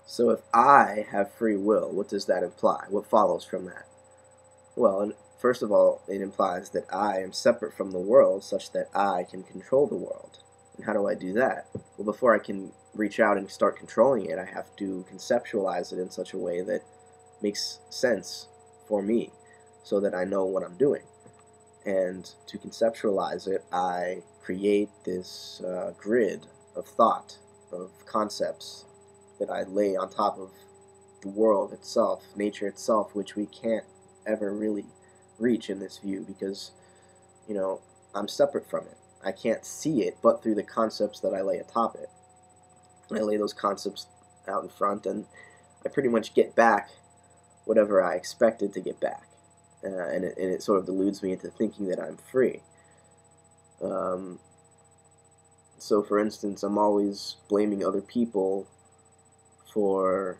So if I have free will, what does that imply? What follows from that? Well, first of all, it implies that I am separate from the world such that I can control the world. And how do I do that? Well, before I can reach out and start controlling it, I have to conceptualize it in such a way that makes sense for me so that I know what I'm doing. And to conceptualize it, I create this grid of thought, of concepts that I lay on top of the world itself, nature itself, which we can't ever really reach in this view because, I'm separate from it. I can't see it but through the concepts that I lay atop it. I lay those concepts out in front, and I pretty much get back whatever I expected to get back. And it sort of deludes me into thinking that I'm free. Um, so, for instance, I'm always blaming other people for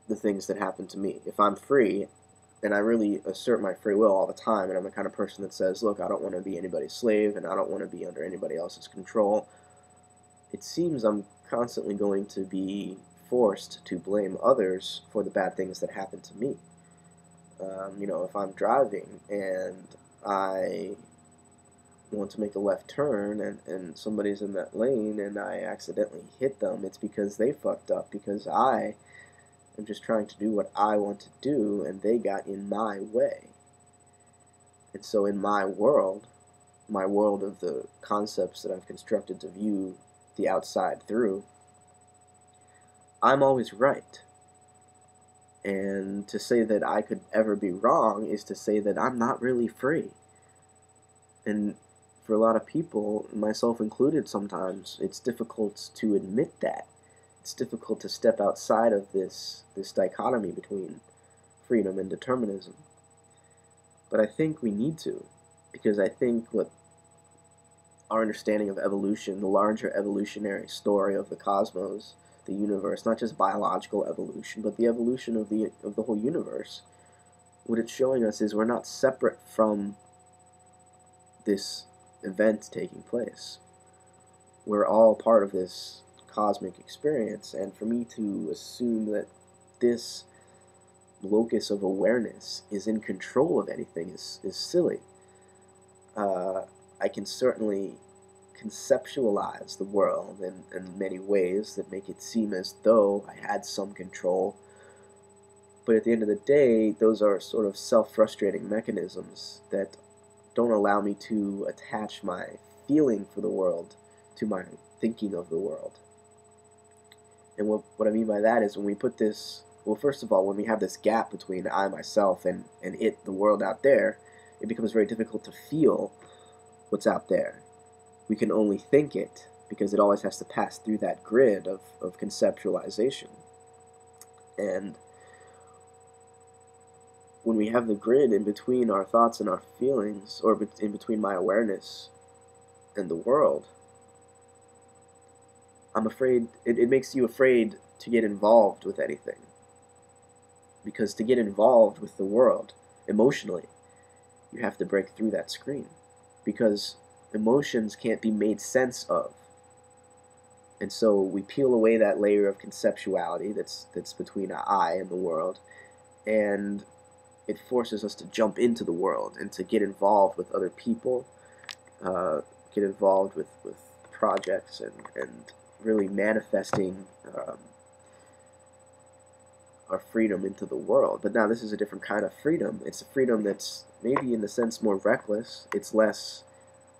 the things that happen to me. If I'm free, and I really assert my free will all the time, and I'm the kind of person that says, look, I don't want to be anybody's slave, and I don't want to be under anybody else's control, it seems I'm constantly going to be forced to blame others for the bad things that happen to me. If I'm driving and I want to make a left turn and somebody's in that lane and I accidentally hit them, it's because they fucked up, because I am just trying to do what I want to do and they got in my way. And so in my world of the concepts that I've constructed to view the outside through, I'm always right. And to say that I could ever be wrong is to say that I'm not really free. And for a lot of people, myself included sometimes, it's difficult to admit that. It's difficult to step outside of this dichotomy between freedom and determinism. But I think we need to, because I think what our understanding of evolution, the larger evolutionary story of the cosmos, the universe, not just biological evolution, but the evolution of the whole universe, what it's showing us is we're not separate from this event taking place. We're all part of this cosmic experience, and for me to assume that this locus of awareness is in control of anything is silly. I can certainly conceptualize the world in many ways that make it seem as though I had some control, but at the end of the day, those are sort of self-frustrating mechanisms that don't allow me to attach my feeling for the world to my thinking of the world. And what I mean by that is when we put this, well, first of all, when we have this gap between I, myself, and it, the world out there, it becomes very difficult to feel what's out there. We can only think it because it always has to pass through that grid of conceptualization. And when we have the grid in between our thoughts and our feelings, or in between my awareness and the world, I'm afraid, it makes you afraid to get involved with anything. Because to get involved with the world emotionally, you have to break through that screen. Because emotions can't be made sense of. And so we peel away that layer of conceptuality that's between I and the world, and it forces us to jump into the world and to get involved with other people, get involved with projects, and really manifesting our freedom into the world. But now this is a different kind of freedom. It's a freedom that's maybe in a sense more reckless. It's less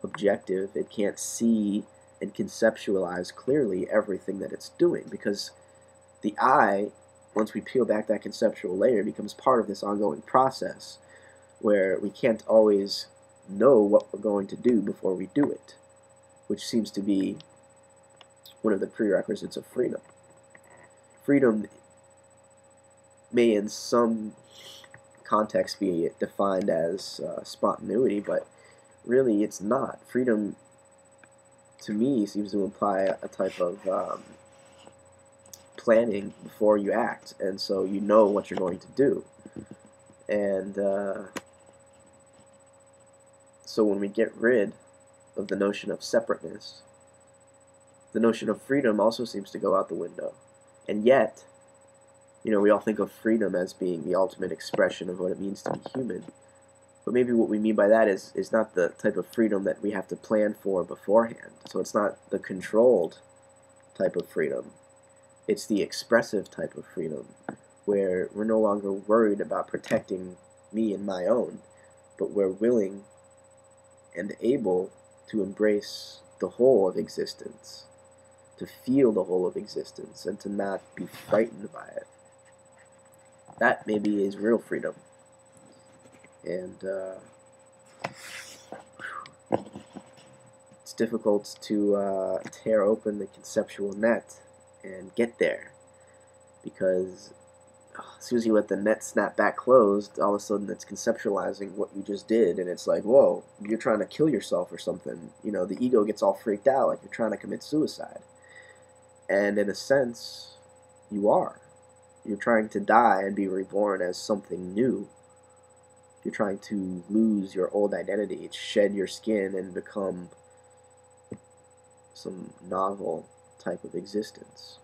objective. It can't see and conceptualize clearly everything that it's doing, because the I, once we peel back that conceptual layer, becomes part of this ongoing process where we can't always know what we're going to do before we do it, which seems to be one of the prerequisites of freedom. Freedom may in some context be defined as spontaneity, but really it's not. Freedom, to me, seems to imply a type of planning before you act, and so you know what you're going to do. And so when we get rid of the notion of separateness, the notion of freedom also seems to go out the window. And yet, we all think of freedom as being the ultimate expression of what it means to be human. But maybe what we mean by that is not the type of freedom that we have to plan for beforehand. So it's not the controlled type of freedom. It's the expressive type of freedom, where we're no longer worried about protecting me and my own, but we're willing and able to embrace the whole of existence, to feel the whole of existence, and to not be frightened by it. That maybe is real freedom. And it's difficult to tear open the conceptual net and get there, because as soon as you let the net snap back closed, all of a sudden it's conceptualizing what you just did, and it's like, whoa, you're trying to kill yourself or something. The ego gets all freaked out, like you're trying to commit suicide. And in a sense, you are. You're trying to die and be reborn as something new. You're trying to lose your old identity, shed your skin, and become some novel type of existence.